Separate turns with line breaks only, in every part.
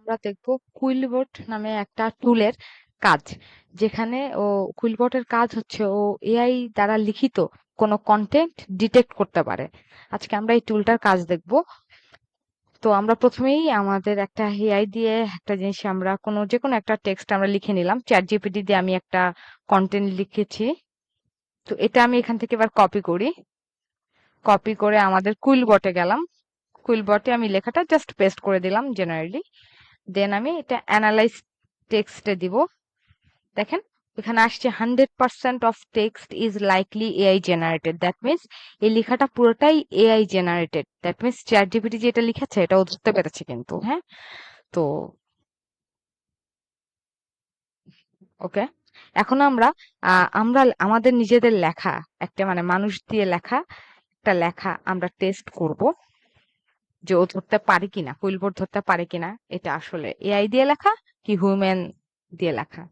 আমরা দেখব কুইলবোট নামে একটা টুলের কাজ, যেখানে কুইলবোটের কাজ হচ্ছে ও এআই দ্বারা লিখিত কোনো কন্টেন্ট ডিটেক্ট করতে পারে। আজকে আমরা এই টুলটার কাজ দেখব। তো আমরা প্রথমেই আমাদের একটা এআই দিয়ে একটা জিনিস, আমরা যে কোনো একটা টেক্সট আমরা লিখে নিলাম। চ্যাট জিপিটি দিয়ে আমি একটা কন্টেন্ট লিখেছি। তো এটা আমি এখান থেকে এবার কপি করে আমাদের কুইলবটে গেলাম। কুইলবটে আমি লেখাটা জাস্ট পেস্ট করে দিলাম জেনারেলি। দেন আমি এটা অ্যানালাইজ টেক্সটে দিব। দেখেন এখানে আসছে 100% of text is likely AI generated. That means এই লেখাটা পুরোটাই AI generated. That means chat GPT যেটা লিখেছে এটা ও ধরতে পেরেছে কিন্তু। হ্যাঁ, তো ওকে, এখন আমরা আমাদের নিজেদের লেখা একটা মানুষ দিয়ে লেখা একটা লেখা আমরা টেস্ট করব যে ও ধরতে পারে কিনা, কুইলবোর্ড ধরতে পারে কিনা এটা আসলে এআই দিয়ে লেখা কি হিউম্যান দিয়ে লেখা।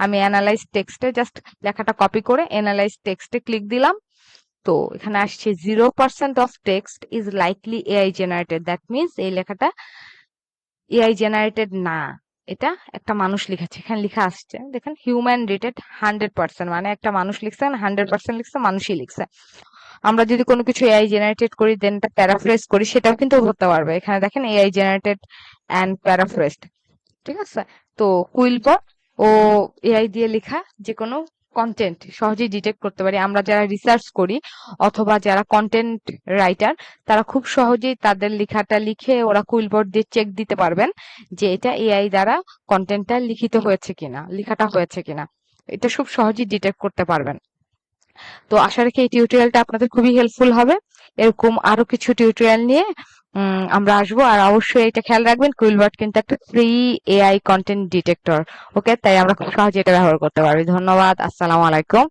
আমি অ্যানালাইজ টেক্সটে জাস্ট লেখাটা কপি করে অ্যানালাইজ টেক্সটে ক্লিক দিলাম। তো এখানে আসছে 0% of text is likely AI generated. That means এই লেখাটা এআই জেনারেটেড না, এটা একটা মানুষ লিখেছে। এখানে লিখা আসছে দেখেন হিউম্যান রেটেড 100%, মানে একটা মানুষ লিখছে, 100% লিখছে, মানুষই লিখছে। আমরা যদি কোনো কিছু এআই জেনারেটেড করি দেন এটা প্যারাফ্রেজ করি, সেটাও কিন্তু ধরতে পারবে। এখানে দেখেন এআই জেনারেটেড অ্যান্ড প্যারাফ্রেজড, ঠিক আছে? তো কুইলবট ও এআই দিয়ে লেখা যে কোনো কন্টেন্ট সহজেই ডিটেক্ট করতে পারি। আমরা যারা রিসার্চ করি অথবা যারা কন্টেন্ট রাইটার, তারা খুব সহজেই তাদের লেখাটা লিখে ওরা কুইলবট দিয়ে চেক দিতে পারবেন যে এটা এআই দ্বারা কন্টেন্টটা লিখিত হয়েছে কিনা, লেখাটা হয়েছে কিনা। এটা খুব সহজেই ডিটেক্ট করতে পারবেন। তো আশা রাখি এই টিউটোরিয়ালটা আপনাদের খুবই হেল্পফুল হবে। এরকম আরো কিছু টিউটোরিয়াল নিয়ে আমরা আসবো। আর অবশ্যই এটা খেয়াল রাখবেন, কুইলবার্ড কিন্তু একটা ফ্রি এআই কন্টেন্ট ডিটেক্টর। ওকে, তাই আমরা খুব সহজে এটা ব্যবহার করতে পারবি। ধন্যবাদ, আসসালামু আলাইকুম।